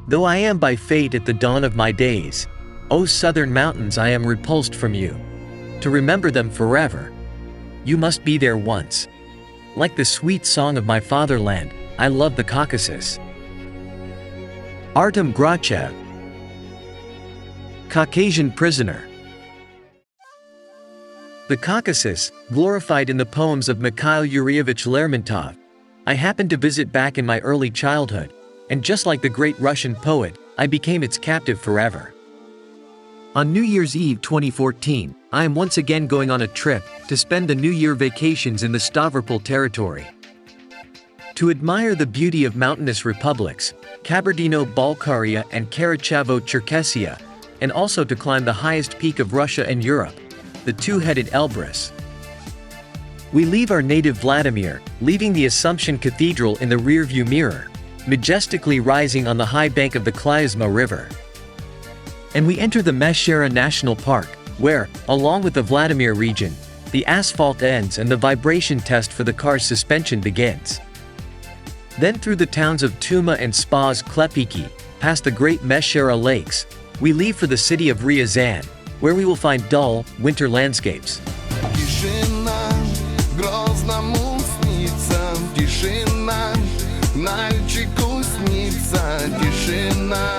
Though I am by fate at the dawn of my days, O southern mountains, I am repulsed from you. To remember them forever, you must be there once. Like the sweet song of my fatherland, I love the Caucasus. Artem Grachev. Caucasian prisoner. The Caucasus, glorified in the poems of Mikhail Yurievich Lermontov, I happened to visit back in my early childhood, and just like the great Russian poet, I became its captive forever. On New Year's Eve 2014, I am once again going on a trip to spend the New Year vacations in the Stavropol territory. To admire the beauty of mountainous republics, Kabardino-Balkaria and Karachevo-Cherkessia, and also to climb the highest peak of Russia and Europe, the two-headed Elbrus. We leave our native Vladimir, leaving the Assumption Cathedral in the rearview mirror, majestically rising on the high bank of the Klyazma River. And we enter the Meshchera National Park, where, along with the Vladimir region, the asphalt ends and the vibration test for the car's suspension begins. Then through the towns of Tuma and Spaz Klepiki, past the great Meshchera lakes, we leave for the city of Ryazan, where we will find dull, winter landscapes. Мальчику снится тишина,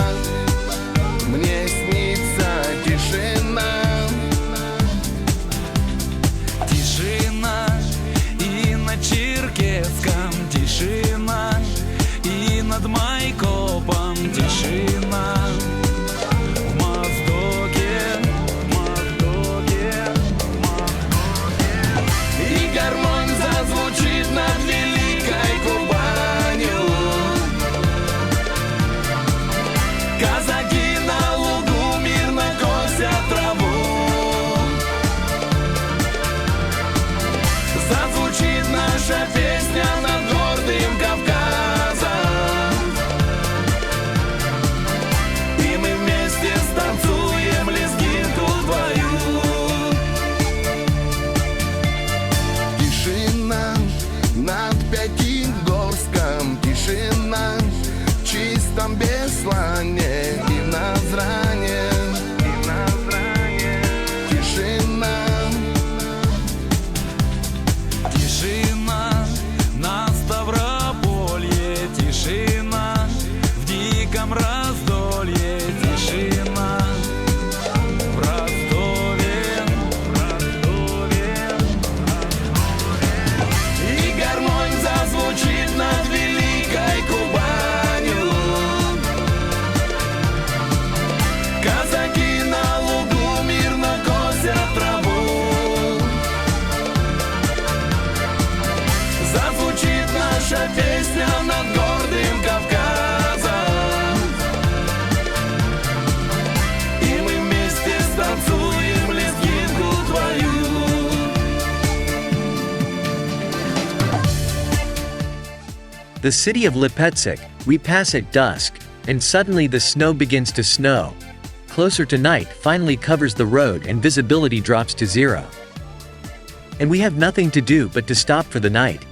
мне снится тишина. Тишина и на Черкесском тишина, и над Майкопом тишина. В Моздоке, и гармонь зазвучит над великой Кубанью. Казаки на лугу мирно косят траву. Зазвучит наша песня над гордым Кавказом, и мы вместе станцуем лезгинку твою. Тишина над Пятигорском, тишина в чистом Беслане и Назране. Тишина, тишина на Ставрополье, тишина в диком раздолье, тишина в Ростове, и гармонь зазвучит над великой Кубанью. Казаки на лугу мирно косят траву. Зазвучит наша песня над гордым Кавказом, и мы вместе станцуем лезгинку твою. The city of Lipetsk, we pass at dusk, and suddenly the snow begins to snow. Closer to night finally covers the road and visibility drops to zero. And we have nothing to do but to stop for the night.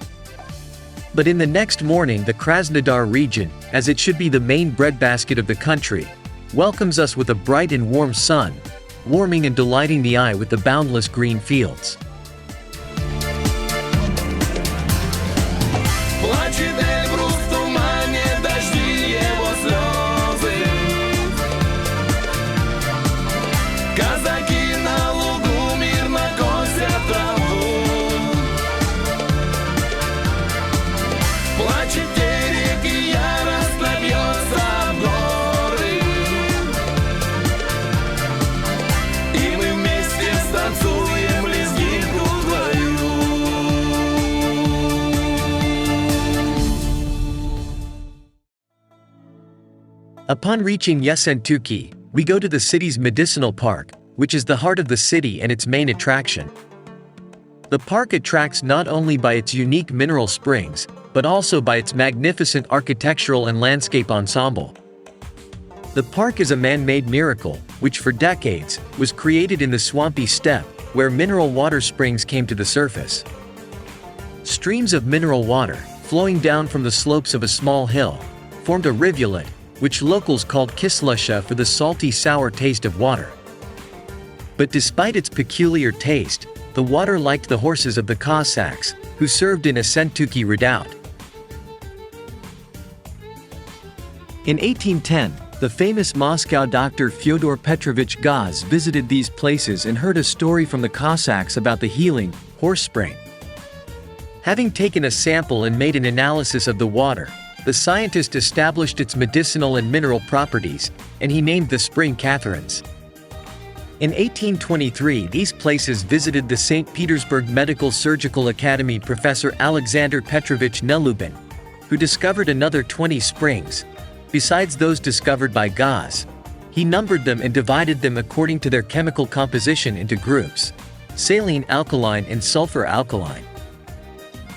But in the next morning, the Krasnodar region, as it should be the main breadbasket of the country, welcomes us with a bright and warm sun, warming and delighting the eye with the boundless green fields. Плачет Эльбрус в тумане, дожди его слезы. Казаки на Upon reaching Yessentuki, we go to the city's medicinal park, which is the heart of the city and its main attraction. The park attracts not only by its unique mineral springs, but also by its magnificent architectural and landscape ensemble. The park is a man-made miracle, which for decades, was created in the swampy steppe, where mineral water springs came to the surface. Streams of mineral water, flowing down from the slopes of a small hill, formed a rivulet, which locals called Kislusha for the salty sour taste of water. But despite its peculiar taste, the water liked the horses of the Cossacks, who served in Ascentuki Redoubt. In 1810, the famous Moscow doctor Fyodor Petrovich Gaz visited these places and heard a story from the Cossacks about the healing horse spring. Having taken a sample and made an analysis of the water, the scientist established its medicinal and mineral properties, and he named the spring Catherine's. In 1823, these places visited the St. Petersburg Medical Surgical Academy Professor Alexander Petrovich Nelubin, who discovered another 20 springs, besides those discovered by Gaz. He numbered them and divided them according to their chemical composition into groups: saline alkaline and sulfur alkaline.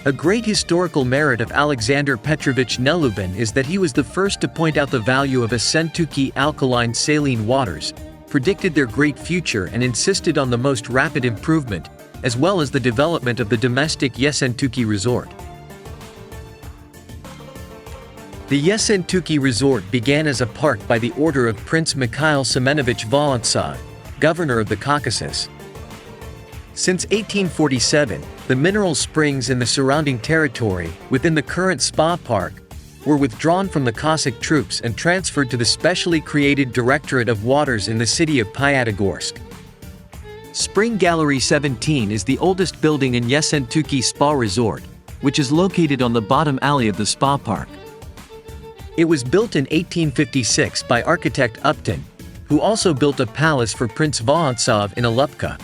A great historical merit of Alexander Petrovich Nelubin is that he was the first to point out the value of Ascentuki alkaline saline waters, predicted their great future and insisted on the most rapid improvement, as well as the development of the domestic Yessentuki resort. The Yessentuki resort began as a park by the order of Prince Mikhail Semenovich Vorontsov, governor of the Caucasus. Since 1847, the mineral springs in the surrounding territory, within the current spa park, were withdrawn from the Cossack troops and transferred to the specially created Directorate of Waters in the city of Pyatagorsk. Spring Gallery 17 is the oldest building in Yessentuki Spa Resort, which is located on the bottom alley of the spa park. It was built in 1856 by architect Upton, who also built a palace for Prince Vorontsov in Alupka.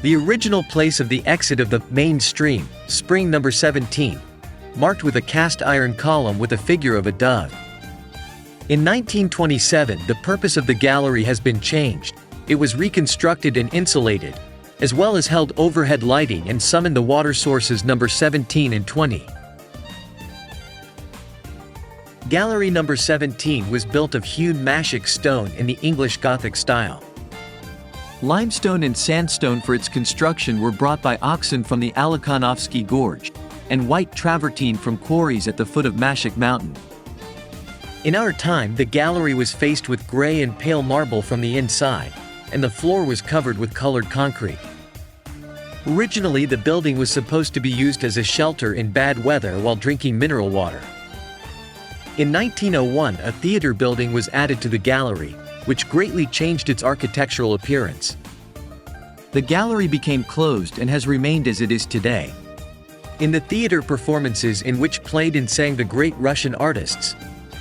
The original place of the exit of the main stream, spring number 17, marked with a cast iron column with a figure of a dove. In 1927, the purpose of the gallery has been changed. It was reconstructed and insulated, as well as held overhead lighting and summoned the water sources number 17 and 20. Gallery number 17 was built of hewn Mashik stone in the English Gothic style. Limestone and sandstone for its construction were brought by oxen from the Alekhanovsky Gorge, and white travertine from quarries at the foot of Mashik Mountain. In our time, the gallery was faced with gray and pale marble from the inside, and the floor was covered with colored concrete. Originally, the building was supposed to be used as a shelter in bad weather while drinking mineral water. In 1901, a theater building was added to the gallery, which greatly changed its architectural appearance. The gallery became closed and has remained as it is today. In the theater performances in which played and sang the great Russian artists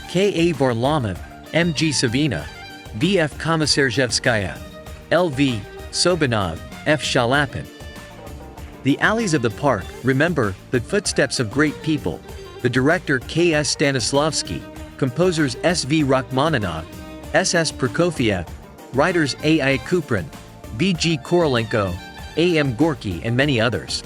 K.A. Varlamov, M.G. Savina, V.F. Komissarzhevskaya, L.V. Sobanov, F. Shalapin. The alleys of the park, remember, the footsteps of great people, the director K.S. Stanislavski, composers S.V. Rachmaninoff, S.S. Prokofiev, writers A.I. Kuprin, B.G. Korolenko, A.M. Gorky and many others.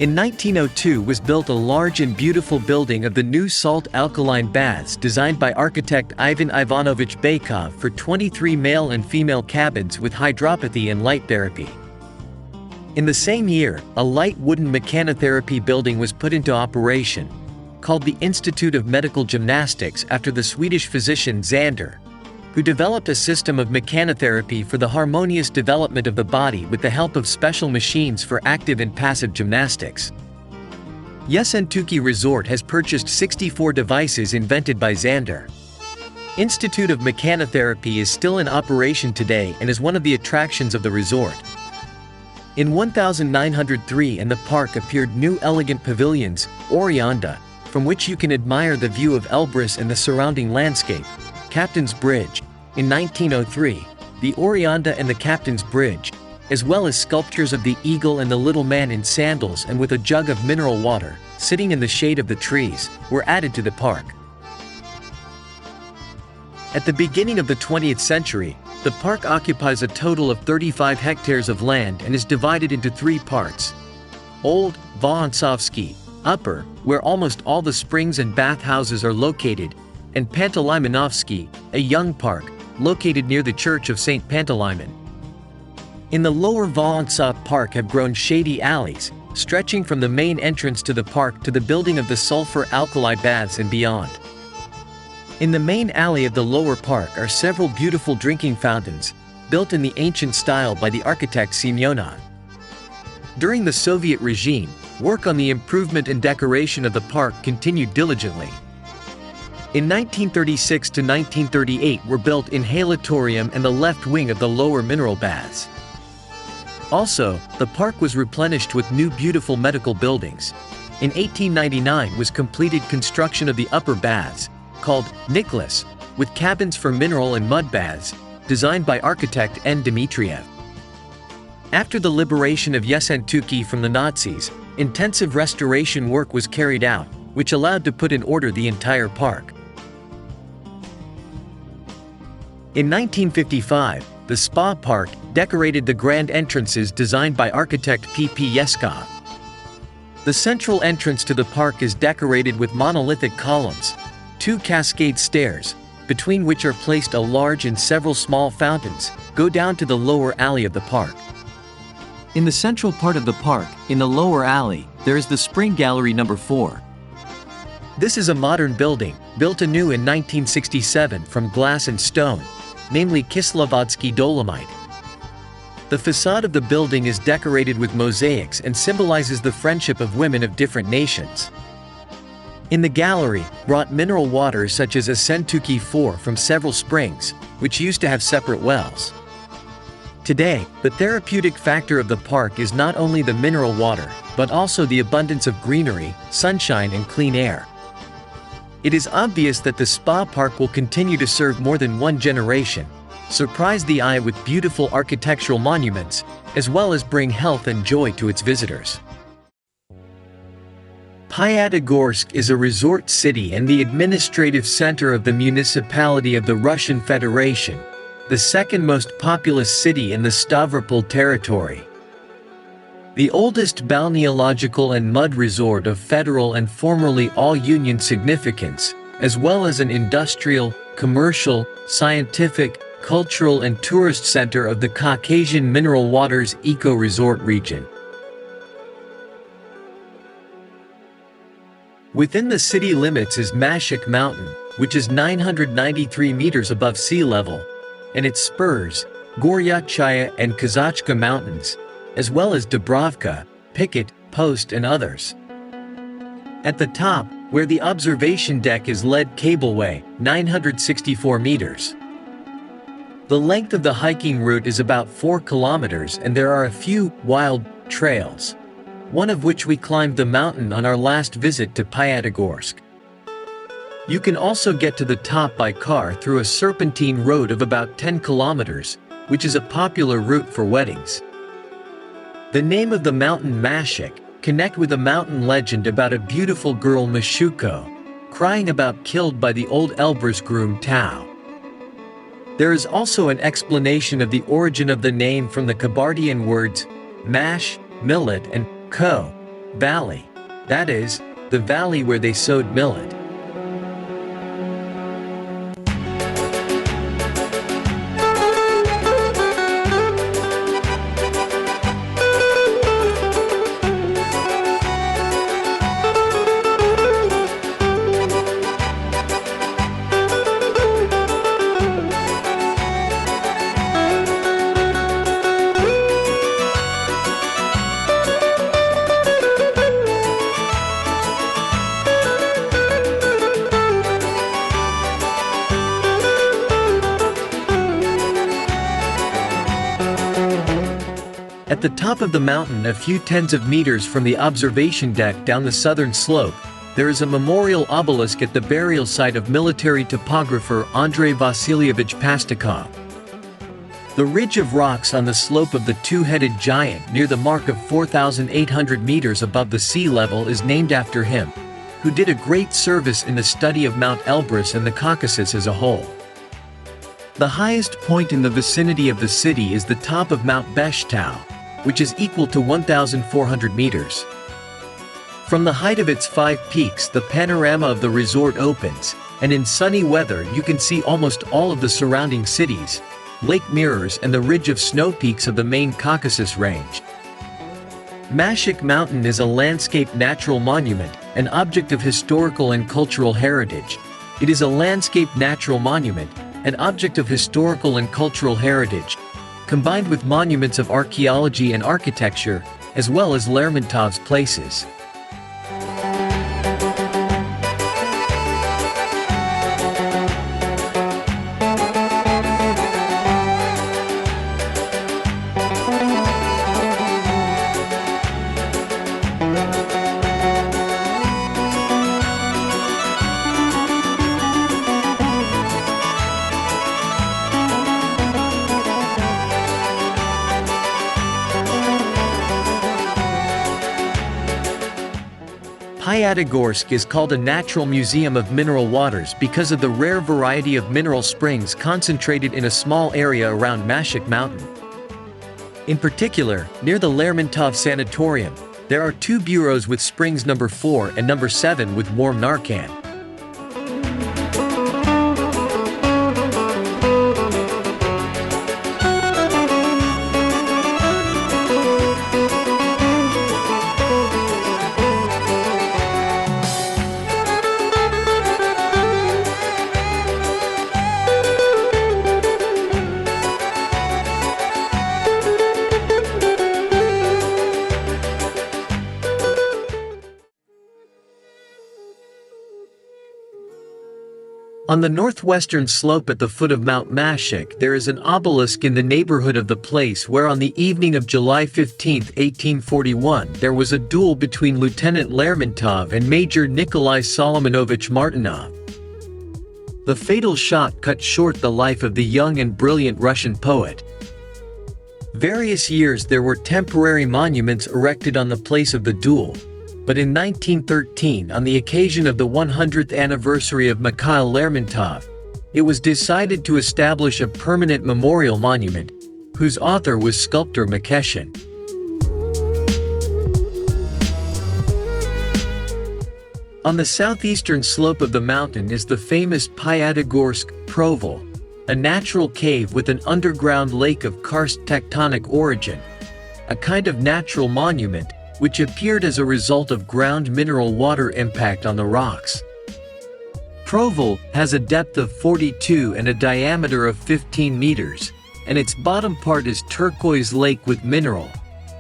In 1902 was built a large and beautiful building of the new salt alkaline baths designed by architect Ivan Ivanovich Baikov for 23 male and female cabins with hydropathy and light therapy. In the same year, a light wooden mechanotherapy building was put into operation, called the Institute of Medical Gymnastics after the Swedish physician Zander, who developed a system of mechanotherapy for the harmonious development of the body with the help of special machines for active and passive gymnastics. Yessentuki Resort has purchased 64 devices invented by Zander. Institute of Mechanotherapy is still in operation today and is one of the attractions of the resort. In 1903 in the park appeared new elegant pavilions, Orianda, from which you can admire the view of Elbrus and the surrounding landscape, Captain's Bridge. In 1903, the Orianda and the Captain's Bridge, as well as sculptures of the eagle and the little man in sandals and with a jug of mineral water, sitting in the shade of the trees, were added to the park. At the beginning of the 20th century, the park occupies a total of 35 hectares of land and is divided into 3 parts. Old, Vorontsovsky, Upper, where almost all the springs and bathhouses are located, and Panteleimonovsky, a young park, located near the church of St. Panteleimon. In the lower Vorontsov Park have grown shady alleys, stretching from the main entrance to the park to the building of the sulfur alkali baths and beyond. In the main alley of the lower park are several beautiful drinking fountains, built in the ancient style by the architect Semyonov. During the Soviet regime, work on the improvement and decoration of the park continued diligently. In 1936 to 1938 were built inhalatorium and the left wing of the lower mineral baths. Also, the park was replenished with new beautiful medical buildings. In 1899 was completed construction of the upper baths, called Nicholas, with cabins for mineral and mud baths, designed by architect N. Dmitriev. After the liberation of Yessentuki from the Nazis, intensive restoration work was carried out, which allowed to put in order the entire park. In 1955, the Spa Park decorated the grand entrances designed by architect P. P. Yeskov. The central entrance to the park is decorated with monolithic columns, 2 cascade stairs, between which are placed a large and several small fountains, go down to the lower alley of the park. In the central part of the park, in the lower alley, there is the Spring Gallery No. 4. This is a modern building, built anew in 1967 from glass and stone, namely Kislovodsky dolomite. The facade of the building is decorated with mosaics and symbolizes the friendship of women of different nations. In the gallery, brought mineral waters such as Ascentuki 4 from several springs, which used to have separate wells. Today, the therapeutic factor of the park is not only the mineral water, but also the abundance of greenery, sunshine and clean air. It is obvious that the spa park will continue to serve more than one generation, surprise the eye with beautiful architectural monuments, as well as bring health and joy to its visitors. Pyatigorsk is a resort city and the administrative center of the municipality of the Russian Federation, the second most populous city in the Stavropol territory. The oldest balneological and mud resort of federal and formerly all-union significance, as well as an industrial, commercial, scientific, cultural and tourist center of the Caucasian Mineral Waters eco-resort region. Within the city limits is Mashuk Mountain, which is 993 meters above sea level, and its spurs, Goryachaya and Kazachka mountains, as well as Dubrovka, Picket, Post and others. At the top, where the observation deck is lead cableway, 964 meters. The length of the hiking route is about 4 kilometers and there are a few wild trails, one of which we climbed the mountain on our last visit to Pyatigorsk. You can also get to the top by car through a serpentine road of about 10 kilometers, which is a popular route for weddings. The name of the mountain Mashuk connect with a mountain legend about a beautiful girl Mashuko, crying about killed by the old Elbrus groom Tao. There is also an explanation of the origin of the name from the Kabardian words mash, millet and ko, valley, that is, the valley where they sowed millet. At the top of the mountain, a few tens of meters from the observation deck down the southern slope, there is a memorial obelisk at the burial site of military topographer Andrei Vasilyevich Pastakov. The ridge of rocks on the slope of the two-headed giant near the mark of 4,800 meters above the sea level is named after him, who did a great service in the study of Mount Elbrus and the Caucasus as a whole. The highest point in the vicinity of the city is the top of Mount Beshtau, which is equal to 1,400 meters. From the height of its 5 peaks, the panorama of the resort opens, and in sunny weather you can see almost all of the surrounding cities, lake mirrors and the ridge of snow peaks of the main Caucasus Range. Mashuk Mountain is a landscape natural monument, an object of historical and cultural heritage. It is a landscape natural monument, an object of historical and cultural heritage, combined with monuments of archaeology and architecture, as well as Lermontov's places. Piatigorsk is called a natural museum of mineral waters because of the rare variety of mineral springs concentrated in a small area around Mashuk Mountain. In particular, near the Lermontov Sanatorium, there are 2 bureaus with springs number 4 and number 7 with warm Narcan. On the northwestern slope at the foot of Mount Mashuk there is an obelisk in the neighborhood of the place where on the evening of July 15, 1841 there was a duel between Lieutenant Lermontov and Major Nikolai Solomonovich Martinov. The fatal shot cut short the life of the young and brilliant Russian poet. Various years there were temporary monuments erected on the place of the duel. But in 1913, on the occasion of the 100th anniversary of Mikhail Lermontov, it was decided to establish a permanent memorial monument, whose author was sculptor Mikeshin. On the southeastern slope of the mountain is the famous Piatigorsk Proval, a natural cave with an underground lake of karst tectonic origin, a kind of natural monument, which appeared as a result of ground mineral water impact on the rocks. Proval has a depth of 42 and a diameter of 15 meters, and its bottom part is turquoise lake with mineral,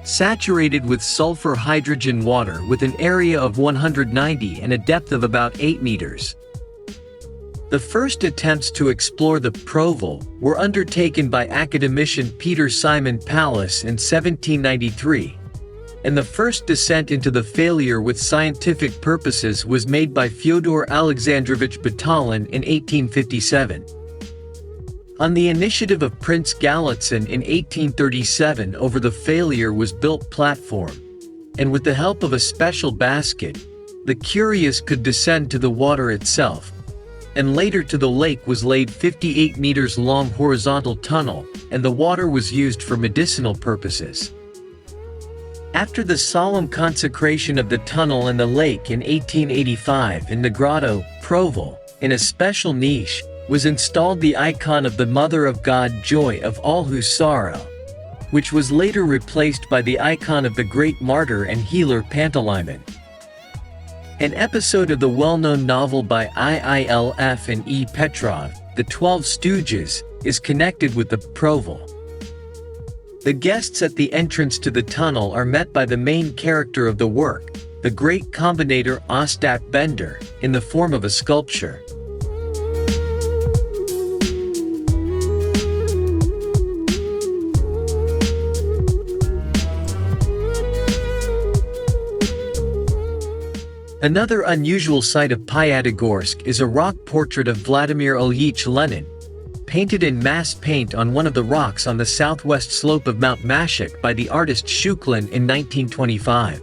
saturated with sulfur hydrogen water with an area of 190 and a depth of about 8 meters. The first attempts to explore the Proval were undertaken by academician Peter Simon Pallas in 1793. And the first descent into the failure with scientific purposes was made by Fyodor Alexandrovich Batalin in 1857. On the initiative of Prince Galitzin in 1837 over the failure was built platform, and with the help of a special basket, the curious could descend to the water itself, and later to the lake was laid 58 meters long horizontal tunnel, and the water was used for medicinal purposes. After the solemn consecration of the tunnel and the lake in 1885 in the grotto, Proval, in a special niche, was installed the icon of the Mother of God Joy of all who sorrow, which was later replaced by the icon of the great martyr and healer Panteleimon. An episode of the well-known novel by IILF and E. Petrov, The 12 Stooges, is connected with the Proval. The guests at the entrance to the tunnel are met by the main character of the work, the great combinator Ostap Bender, in the form of a sculpture. Another unusual sight of Piatigorsk is a rock portrait of Vladimir Ilyich Lenin, painted in mass paint on one of the rocks on the southwest slope of Mount Mashuk by the artist Shuklin in 1925.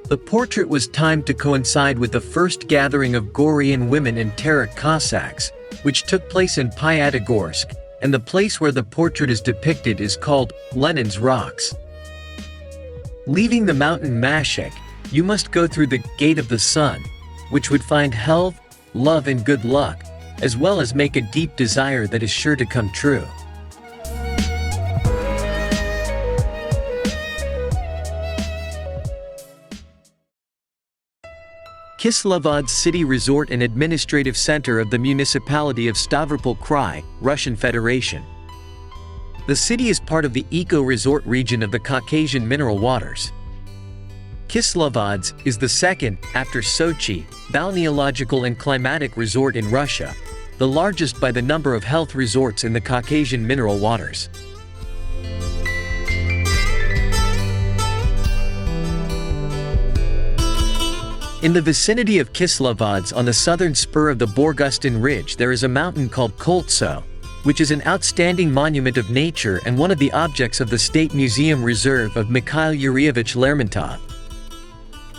The portrait was timed to coincide with the first gathering of Gorian women and Terek Cossacks, which took place in Pyatigorsk, and the place where the portrait is depicted is called Lenin's Rocks. Leaving the mountain Mashek, you must go through the Gate of the Sun, which would find health, love and good luck, as well as make a deep desire that is sure to come true. Kislovodsk city resort and administrative center of the municipality of Stavropol Krai, Russian Federation. The city is part of the eco-resort region of the Caucasian Mineral Waters. Kislovodsk is the second, after Sochi, balneological and climatic resort in Russia, the largest by the number of health resorts in the Caucasian Mineral Waters. In the vicinity of Kislovodsk on the southern spur of the Borgustin Ridge there is a mountain called Koltso, which is an outstanding monument of nature and one of the objects of the State Museum Reserve of Mikhail Yurievich Lermontov.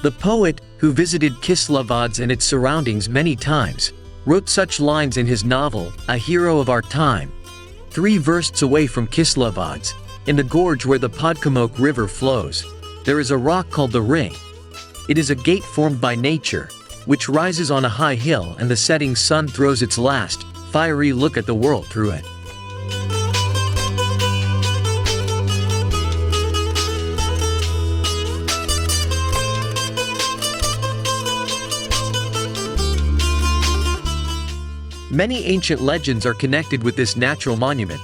The poet, who visited Kislovodsk and its surroundings many times, wrote such lines in his novel, A Hero of Our Time. 3 versts away from Kislovodsk, in the gorge where the Podkomok River flows, there is a rock called the Ring. It is a gate formed by nature, which rises on a high hill and the setting sun throws its last, fiery look at the world through it. Many ancient legends are connected with this natural monument.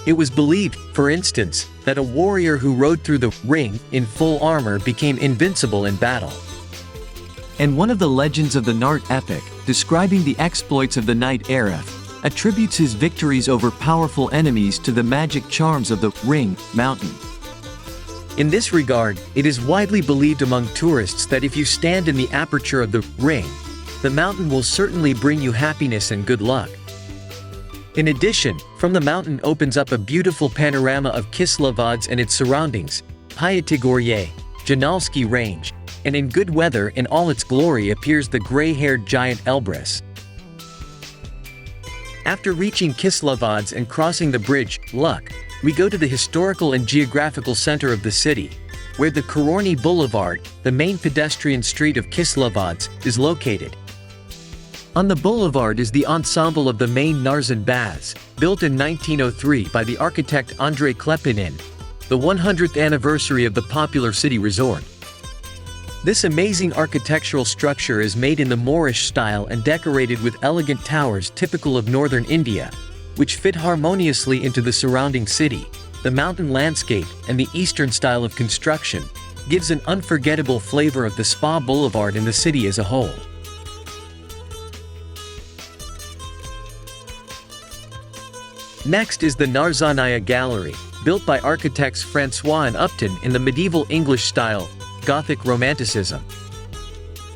It was believed, for instance, that a warrior who rode through the ring in full armor became invincible in battle. And one of the legends of the Nart epic, describing the exploits of the knight Aref, attributes his victories over powerful enemies to the magic charms of the ring mountain. In this regard, it is widely believed among tourists that if you stand in the aperture of the ring, the mountain will certainly bring you happiness and good luck. In addition, from the mountain opens up a beautiful panorama of Kislovodsk and its surroundings, Pyatigorye, Janalsky Range, and in good weather in all its glory appears the gray-haired giant Elbrus. After reaching Kislovodsk and crossing the bridge, Luck, we go to the historical and geographical center of the city, where the Kororny Boulevard, the main pedestrian street of Kislovodsk, is located. On the boulevard is the ensemble of the main Narzan baths, built in 1903 by the architect Andrei Klepinin, the 100th anniversary of the popular city resort. This amazing architectural structure is made in the Moorish style and decorated with elegant towers typical of northern India, which fit harmoniously into the surrounding city. The mountain landscape and the eastern style of construction gives an unforgettable flavor of the spa boulevard in the city as a whole. Next is the Narzanaya Gallery, built by architects François and Upton in the medieval English style, Gothic Romanticism.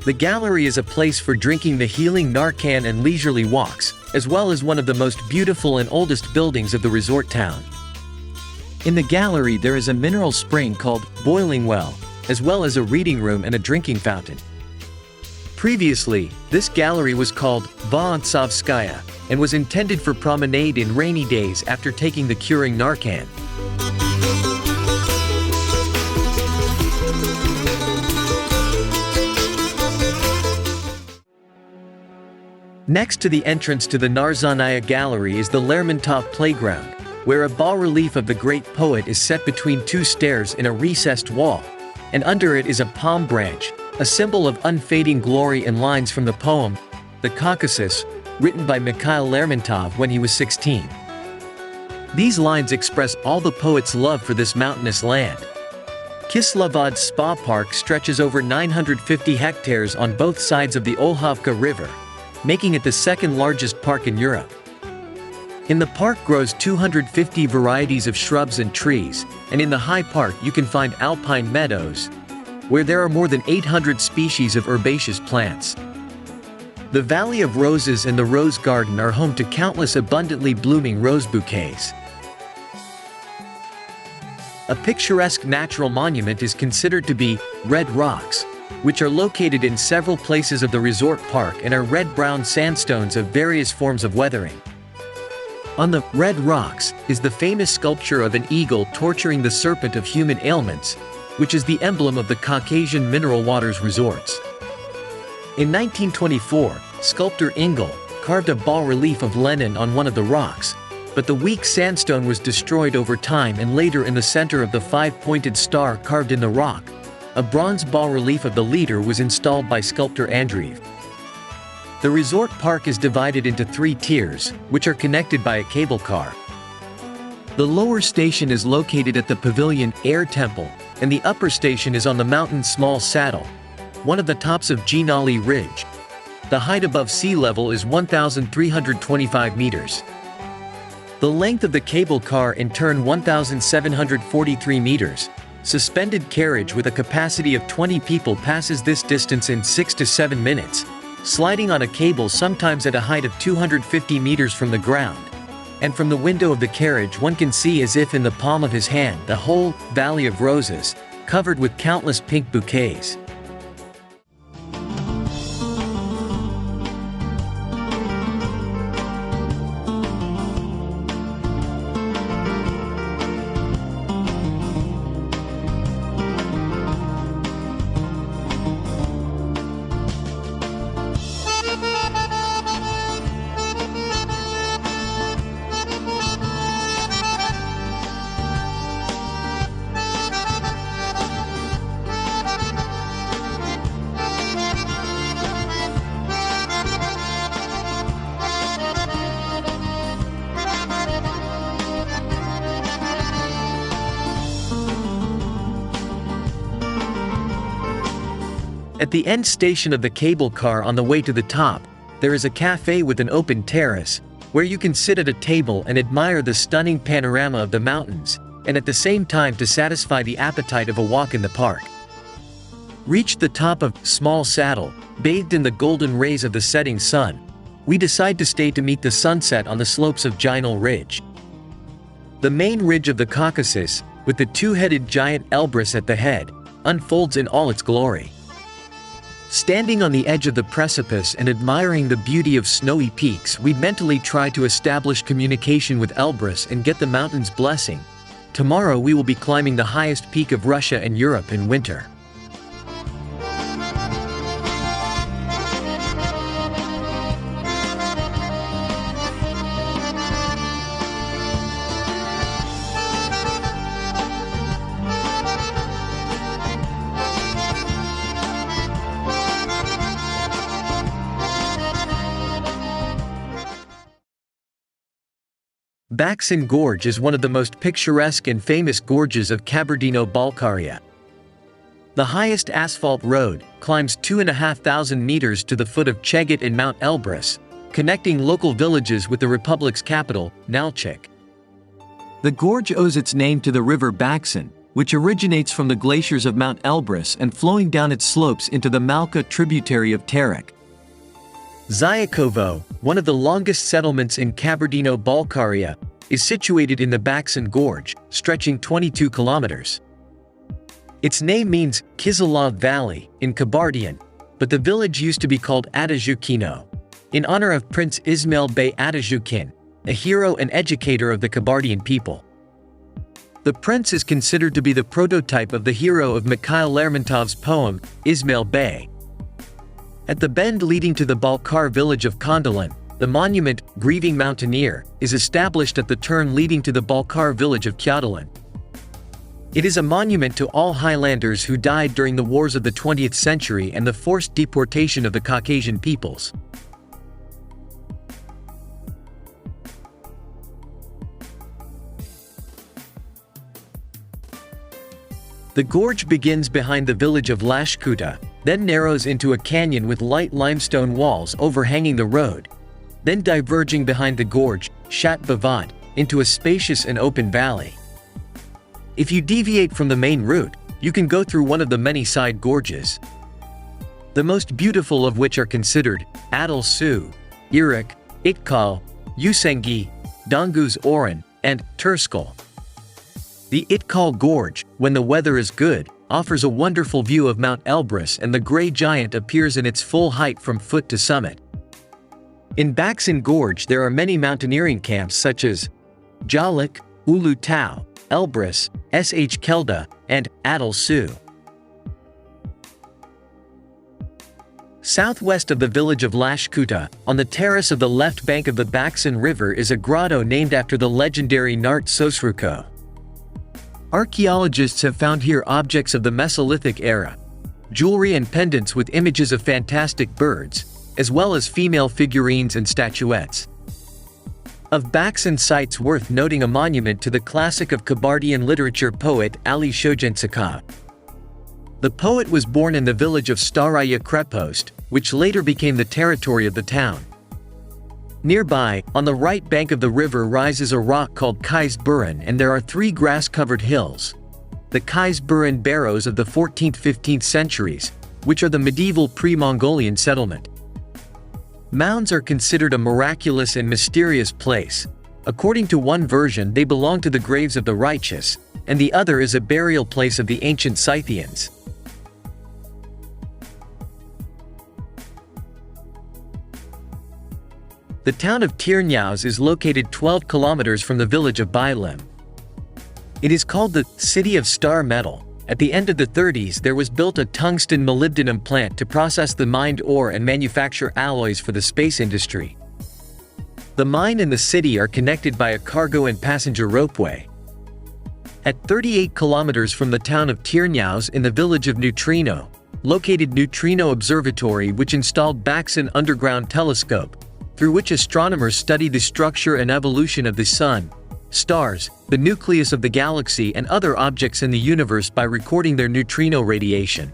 The gallery is a place for drinking the healing Narcan and leisurely walks, as well as one of the most beautiful and oldest buildings of the resort town. In the gallery there is a mineral spring called Boiling Well, as well as a reading room and a drinking fountain. Previously, this gallery was called Vorontsovskaya, and was intended for promenade in rainy days after taking the curing Narcan. Next to the entrance to the Narzanaya Gallery is the Lermontov Playground, where a bas-relief of the great poet is set between 2 stairs in a recessed wall, and under it is a palm branch, a symbol of unfading glory and lines from the poem, The Caucasus, written by Mikhail Lermontov when he was 16. These lines express all the poet's love for this mountainous land. Kislovodsk Spa Park stretches over 950 hectares on both sides of the Olhovka River, making it the second largest park in Europe. In the park grows 250 varieties of shrubs and trees, and in the high park you can find alpine meadows, where there are more than 800 species of herbaceous plants. The Valley of Roses and the Rose Garden are home to countless abundantly blooming rose bouquets. A picturesque natural monument is considered to be Red Rocks, which are located in several places of the resort park and are red-brown sandstones of various forms of weathering. On the red rocks is the famous sculpture of an eagle torturing the serpent of human ailments, which is the emblem of the Caucasian Mineral Waters resorts. In 1924, sculptor Engel carved a bas-relief of Lenin on one of the rocks, but the weak sandstone was destroyed over time, and later in the center of the five-pointed star carved in the rock, a bronze bas-relief of the leader was installed by sculptor Andreev. The resort park is divided into 3 tiers, which are connected by a cable car. The lower station is located at the Pavilion Air Temple, and the upper station is on the mountain Small Saddle, one of the tops of Genali Ridge. The height above sea level is 1,325 meters. The length of the cable car in turn 1,743 meters. Suspended carriage with a capacity of 20 people passes this distance in 6 to 7 minutes, sliding on a cable sometimes at a height of 250 meters from the ground. And from the window of the carriage one can see, as if in the palm of his hand, the whole Valley of Roses, covered with countless pink bouquets. At the end station of the cable car on the way to the top, there is a cafe with an open terrace, where you can sit at a table and admire the stunning panorama of the mountains, and at the same time to satisfy the appetite of a walk in the park. Reached the top of Small Saddle, bathed in the golden rays of the setting sun, we decide to stay to meet the sunset on the slopes of Genal Ridge. The main ridge of the Caucasus, with the two-headed giant Elbrus at the head, unfolds in all its glory. Standing on the edge of the precipice and admiring the beauty of snowy peaks, we mentally try to establish communication with Elbrus and get the mountain's blessing. Tomorrow we will be climbing the highest peak of Russia and Europe in winter. Baksan Gorge is one of the most picturesque and famous gorges of Kabardino-Balkaria. The highest asphalt road climbs 2,500 meters to the foot of Chegit and Mount Elbrus, connecting local villages with the republic's capital, Nalchik. The gorge owes its name to the river Baksan, which originates from the glaciers of Mount Elbrus and flowing down its slopes into the Malka tributary of Terek. Zyakovo, one of the longest settlements in Kabardino-Balkaria, is situated in the Baksan Gorge, stretching 22 kilometers. Its name means Kizilov Valley in Kabardian, but the village used to be called Atajukino, in honor of Prince Ismail Bey Atajukin, a hero and educator of the Kabardian people. The prince is considered to be the prototype of the hero of Mikhail Lermontov's poem, Ismail Bey. At the bend leading to the Balkar village of Kondolan, the monument, Grieving Mountaineer, is established at the turn leading to the Balkar village of Kyadolan. It is a monument to all Highlanders who died during the wars of the 20th century and the forced deportation of the Caucasian peoples. The gorge begins behind the village of Lashkuta, then narrows into a canyon with light limestone walls overhanging the road, then diverging behind the gorge, Shat Bavat, into a spacious and open valley. If you deviate from the main route, you can go through one of the many side gorges, the most beautiful of which are considered Adal Su, Irik, Itkal, Usengi, Donguz Oran, and Turskal. The Itkal Gorge, when the weather is good, offers a wonderful view of Mount Elbrus, and the gray giant appears in its full height from foot to summit. In Baksan Gorge there are many mountaineering camps such as Jalik, Ulu Tau, Elbrus, Sh Kelda, and Adel Su. Southwest of the village of Lashkuta, on the terrace of the left bank of the Baksan River, is a grotto named after the legendary Nart Sosruko. Archaeologists have found here objects of the Mesolithic era, jewelry and pendants with images of fantastic birds, as well as female figurines and statuettes. Of Baksan sites worth noting a monument to the classic of Kabardian literature poet Ali Shogentsakov. The poet was born in the village of Staraya Krepost, which later became the territory of the town. Nearby, on the right bank of the river rises a rock called Kaisburan, and there are 3 grass-covered hills. The Kaisburan barrows of the 14th–15th centuries, which are the medieval pre-Mongolian settlement. Mounds are considered a miraculous and mysterious place. According to one version, they belong to the graves of the righteous, and the other is a burial place of the ancient Scythians. The town of Tirnyaus is located 12 kilometers from the village of Bailim. It is called the City of Star Metal. At the end of the 30s there was built a tungsten molybdenum plant to process the mined ore and manufacture alloys for the space industry. The mine and the city are connected by a cargo and passenger ropeway. At 38 kilometers from the town of Tirnyaus in the village of Neutrino, located Neutrino Observatory, which installed Baksan Underground Telescope, through which astronomers study the structure and evolution of the Sun, stars, the nucleus of the galaxy, and other objects in the universe by recording their neutrino radiation.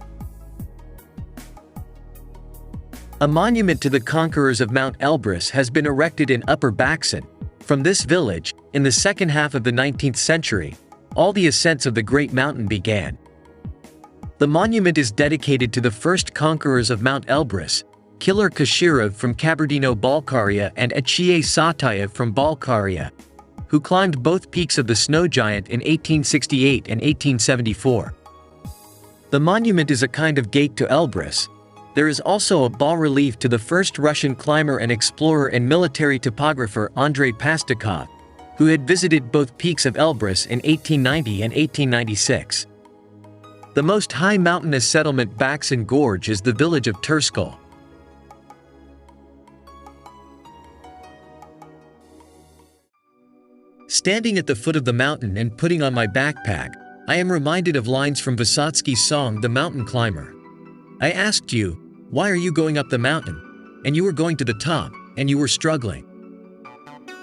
A monument to the conquerors of Mount Elbrus has been erected in Upper Baksan. From this village, in the second half of the 19th century, all the ascents of the Great Mountain began. The monument is dedicated to the first conquerors of Mount Elbrus, Kilar Kashirov from Kabardino-Balkaria and Echie Satayev from Balkaria, who climbed both peaks of the snow giant in 1868 and 1874. The monument is a kind of gate to Elbrus. There is also a bas-relief to the first Russian climber and explorer and military topographer Andrei Pastakov, who had visited both peaks of Elbrus in 1890 and 1896. The most high mountainous settlement Baksan Gorge is the village of Terskol. Standing at the foot of the mountain and putting on my backpack, I am reminded of lines from Vysotsky's song The Mountain Climber. I asked you, why are you going up the mountain? And you were going to the top, and you were struggling.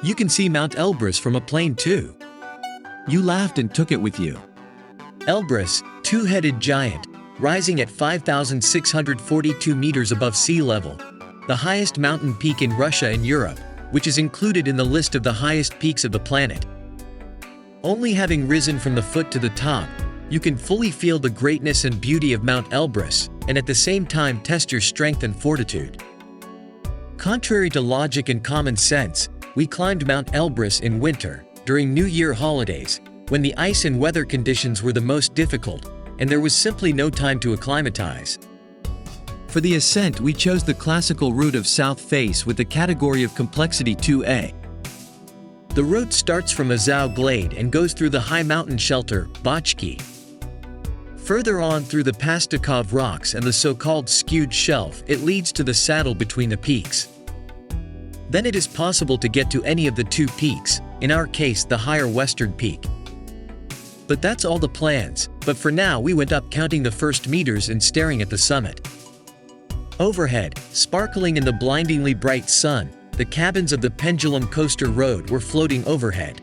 You can see Mount Elbrus from a plane too. You laughed and took it with you. Elbrus, two-headed giant, rising at 5,642 meters above sea level, the highest mountain peak in Russia and Europe, which is included in the list of the highest peaks of the planet. Only having risen from the foot to the top, you can fully feel the greatness and beauty of Mount Elbrus, and at the same time test your strength and fortitude. Contrary to logic and common sense, we climbed Mount Elbrus in winter, during New Year holidays, when the ice and weather conditions were the most difficult, and there was simply no time to acclimatize. For the ascent we chose the classical route of south face with the category of complexity 2A. The route starts from Azau Glade and goes through the high mountain shelter, Bachki. Further on through the Pastakov rocks and the so-called skewed shelf, it leads to the saddle between the peaks. Then it is possible to get to any of the 2 peaks, in our case the higher western peak. But that's all the plans, but for now we went up counting the first meters and staring at the summit. Overhead, sparkling in the blindingly bright sun, the cabins of the Pendulum Coaster Road were floating overhead.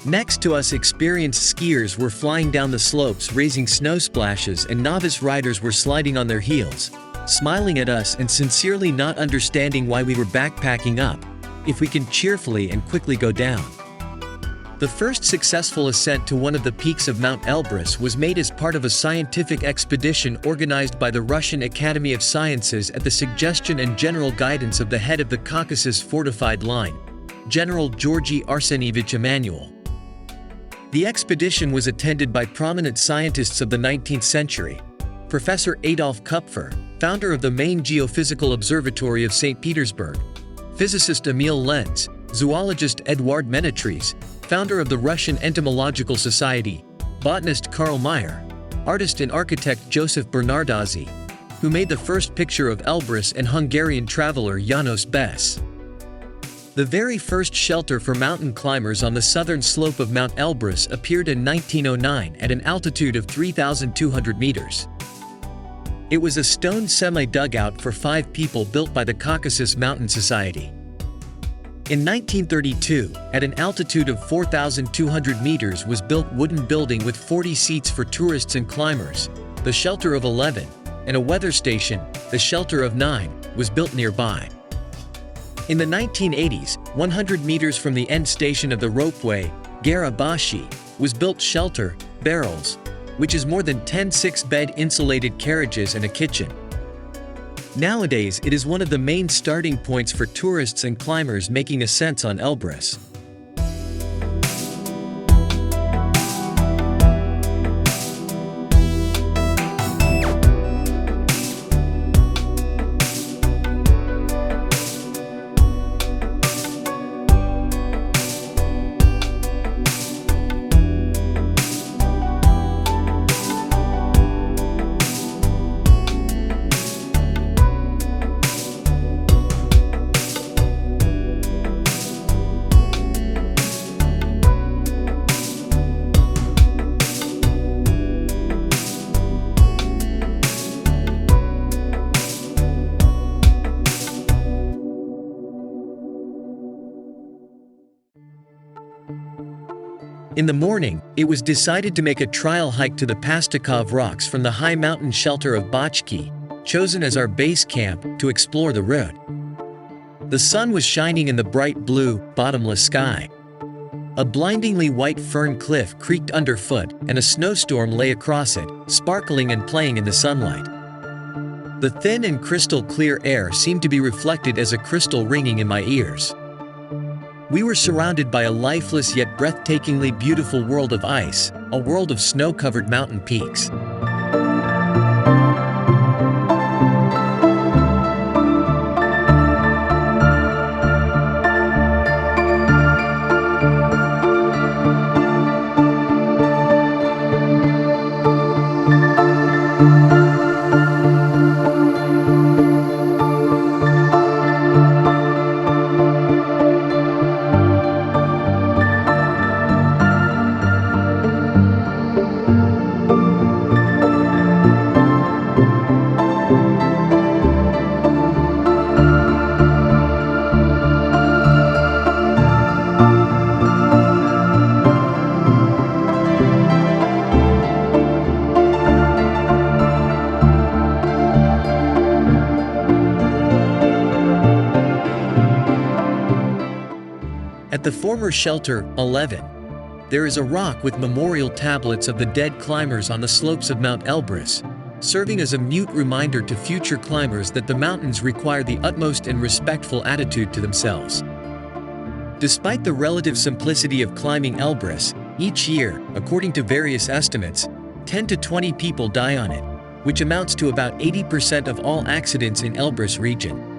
Next to us, experienced skiers were flying down the slopes raising snow splashes, and novice riders were sliding on their heels, smiling at us and sincerely not understanding why we were backpacking up, if we can cheerfully and quickly go down. The first successful ascent to one of the peaks of Mount Elbrus was made as part of a scientific expedition organized by the Russian Academy of Sciences at the suggestion and general guidance of the head of the Caucasus Fortified Line, General Georgy Arsenievich Emanuel. The expedition was attended by prominent scientists of the 19th century. Professor Adolf Kupfer, founder of the main geophysical observatory of St. Petersburg, physicist Emil Lenz, zoologist Eduard Menetries, founder of the Russian Entomological Society, botanist Karl Mayr, artist and architect Joseph Bernardazzi, who made the first picture of Elbrus, and Hungarian traveler János Besz. The very first shelter for mountain climbers on the southern slope of Mount Elbrus appeared in 1909 at an altitude of 3,200 meters. It was a stone semi-dugout for 5 people built by the Caucasus Mountain Society. In 1932, at an altitude of 4,200 meters was built wooden building with 40 seats for tourists and climbers, the Shelter of 11, and a weather station, the Shelter of 9, was built nearby. In the 1980s, 100 meters from the end station of the ropeway, Garabashi, was built Shelter, Barrels, which is more than 10 6-bed insulated carriages and a kitchen. Nowadays, it is one of the main starting points for tourists and climbers making ascents on Elbrus. In the morning, it was decided to make a trial hike to the Pastakov rocks from the high mountain shelter of Bachki, chosen as our base camp, to explore the route. The sun was shining in the bright blue, bottomless sky. A blindingly white fern cliff creaked underfoot, and a snowstorm lay across it, sparkling and playing in the sunlight. The thin and crystal clear air seemed to be reflected as a crystal ringing in my ears. We were surrounded by a lifeless yet breathtakingly beautiful world of ice, a world of snow-covered mountain peaks. At the former Shelter, 11, there is a rock with memorial tablets of the dead climbers on the slopes of Mount Elbrus, serving as a mute reminder to future climbers that the mountains require the utmost and respectful attitude to themselves. Despite the relative simplicity of climbing Elbrus, each year, according to various estimates, 10 to 20 people die on it, which amounts to about 80% of all accidents in Elbrus region.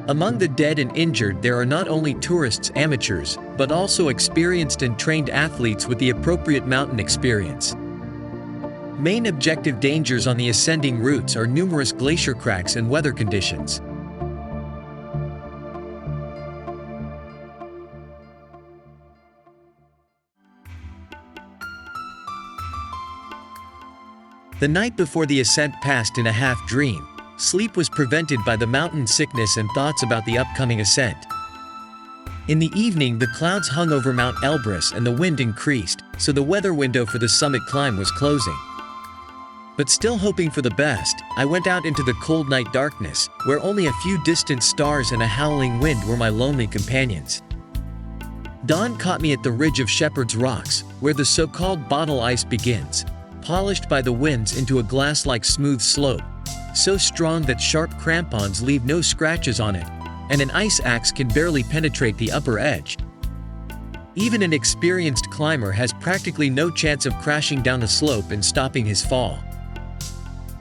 Among the dead and injured there are not only tourists, amateurs, but also experienced and trained athletes with the appropriate mountain experience. Main objective dangers on the ascending routes are numerous glacier cracks and weather conditions. The night before the ascent passed in a half-dream. Sleep was prevented by the mountain sickness and thoughts about the upcoming ascent. In the evening, the clouds hung over Mount Elbrus and the wind increased, so the weather window for the summit climb was closing. But still hoping for the best, I went out into the cold night darkness, where only a few distant stars and a howling wind were my lonely companions. Dawn caught me at the ridge of Shepherd's Rocks, where the so-called bottle ice begins, polished by the winds into a glass-like smooth slope, so strong that sharp crampons leave no scratches on it, and an ice axe can barely penetrate the upper edge. Even an experienced climber has practically no chance of crashing down a slope and stopping his fall.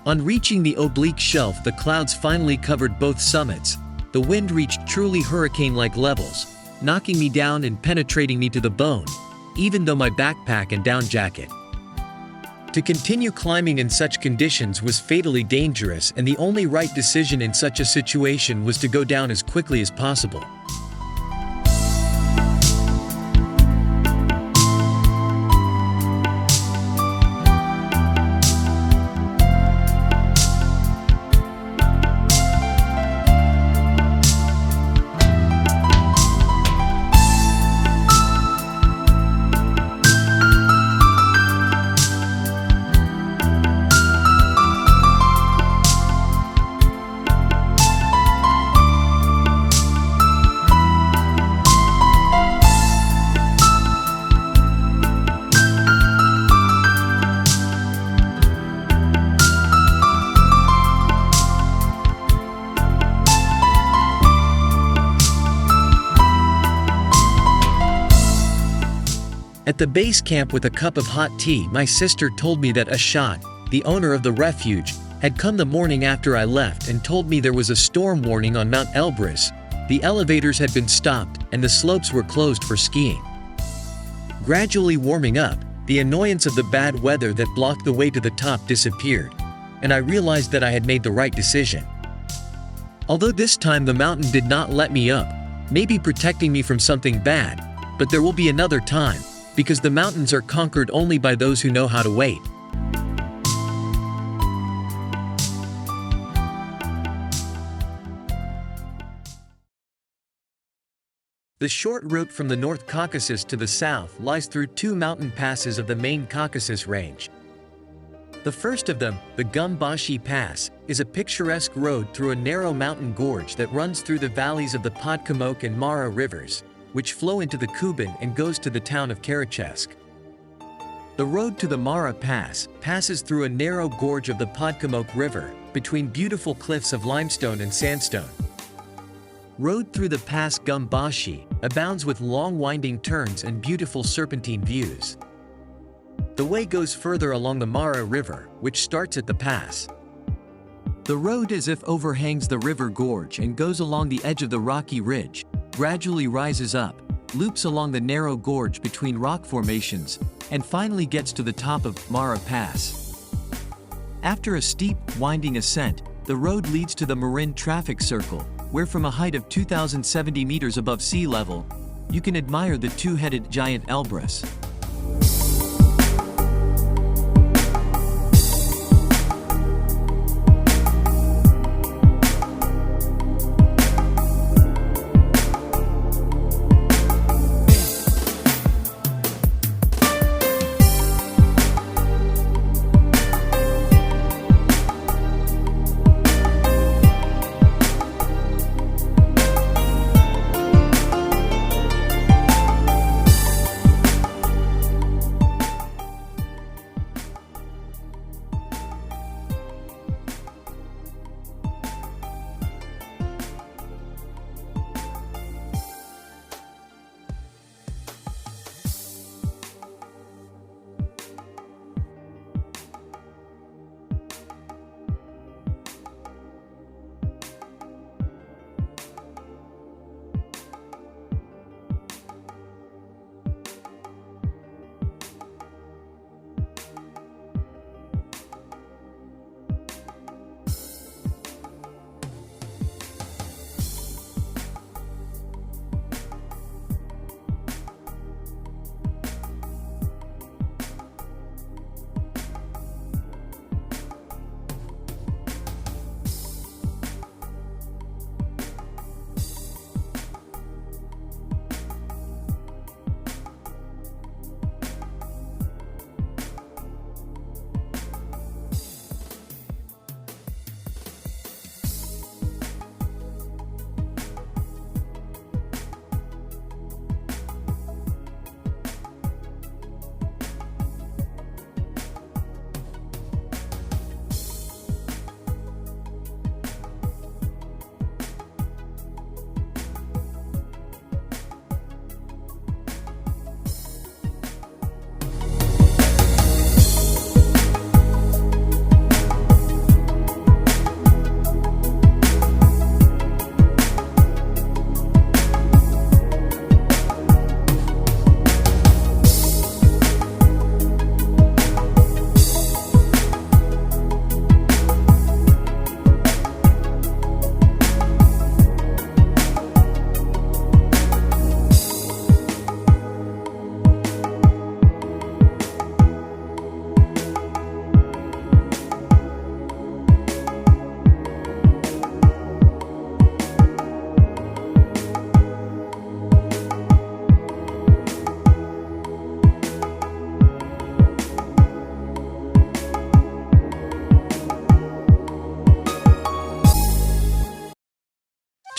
On reaching the oblique shelf, the clouds finally covered both summits. The wind reached truly hurricane-like levels, knocking me down and penetrating me to the bone, even though my backpack and down jacket. To continue climbing in such conditions was fatally dangerous, and the only right decision in such a situation was to go down as quickly as possible. At the base camp with a cup of hot tea, my sister told me that Ashat, the owner of the refuge, had come the morning after I left and told me there was a storm warning on Mount Elbrus. The elevators had been stopped and the slopes were closed for skiing. Gradually warming up, the annoyance of the bad weather that blocked the way to the top disappeared, and I realized that I had made the right decision. Although this time the mountain did not let me up, maybe protecting me from something bad, but there will be another time, because the mountains are conquered only by those who know how to wait. The short route from the North Caucasus to the south lies through two mountain passes of the main Caucasus Range. The first of them, the Gumbashi Pass, is a picturesque road through a narrow mountain gorge that runs through the valleys of the Podkumok and Mara rivers, which flow into the Kuban and goes to the town of Karachesk. The road to the Mara Pass passes through a narrow gorge of the Podkumok River, between beautiful cliffs of limestone and sandstone. Road through the pass Gumbashi abounds with long winding turns and beautiful serpentine views. The way goes further along the Mara River, which starts at the pass. The road as if overhangs the river gorge and goes along the edge of the rocky ridge, gradually rises up, loops along the narrow gorge between rock formations, and finally gets to the top of Mara Pass. After a steep, winding ascent, the road leads to the Marin traffic circle, where from a height of 2,070 meters above sea level, you can admire the two-headed giant Elbrus.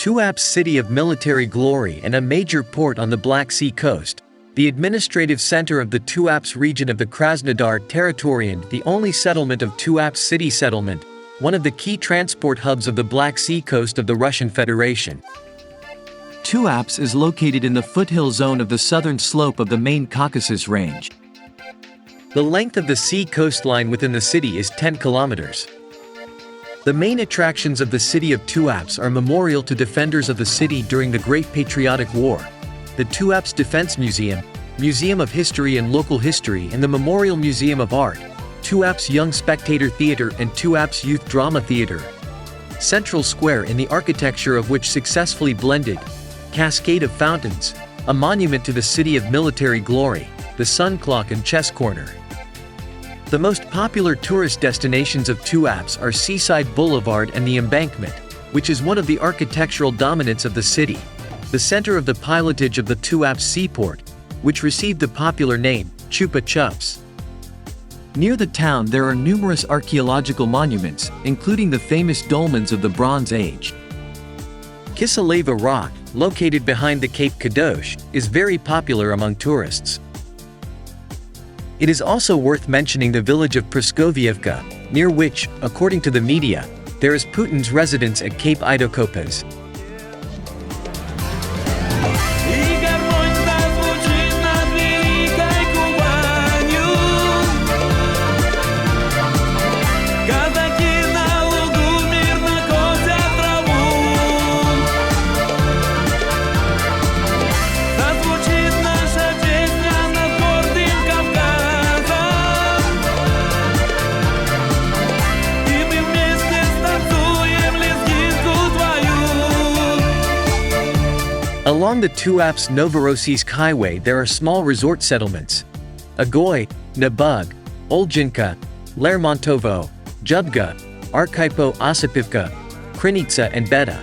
Tuapse, city of military glory and a major port on the Black Sea coast, the administrative center of the Tuapse region of the Krasnodar territory and the only settlement of Tuapse city settlement, one of the key transport hubs of the Black Sea coast of the Russian Federation. Tuapse is located in the foothill zone of the southern slope of the main Caucasus Range. The length of the sea coastline within the city is 10 kilometers. The main attractions of the city of Tuapse are memorial to defenders of the city during the Great Patriotic War, the Tuapse Defense Museum, Museum of History and Local History and the Memorial Museum of Art, Tuapse Young Spectator Theatre and Tuapse Youth Drama Theatre. Central Square, in the architecture of which successfully blended cascade of fountains, a monument to the city of military glory, the sun clock and chess corner. The most popular tourist destinations of Tuapse are Seaside Boulevard and the Embankment, which is one of the architectural dominants of the city, the center of the pilotage of the Tuapse seaport, which received the popular name, Chupa Chups. Near the town there are numerous archaeological monuments, including the famous dolmens of the Bronze Age. Kiseleva Rock, located behind the Cape Kadosh, is very popular among tourists. It is also worth mentioning the village of Praskovievka, near which, according to the media, there is Putin's residence at Cape Idokopes. Along the Tuapse-Novorossiysk highway there are small resort settlements: Agoy, Nabug, Olginka, Lermontovo, Jubga, Archipo, Osipivka, Krinitsa and Beda.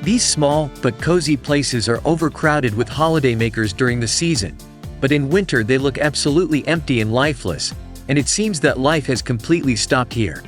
These small, but cozy places are overcrowded with holidaymakers during the season, but in winter they look absolutely empty and lifeless, and it seems that life has completely stopped here.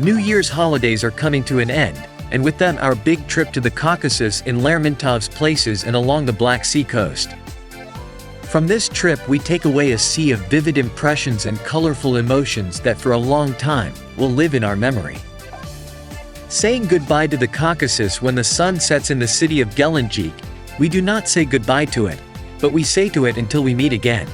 New Year's holidays are coming to an end, and with them our big trip to the Caucasus in Lermontov's places and along the Black Sea coast. From this trip we take away a sea of vivid impressions and colorful emotions that for a long time will live in our memory. Saying goodbye to the Caucasus when the sun sets in the city of Gelendzhik, we do not say goodbye to it, but we say to it until we meet again.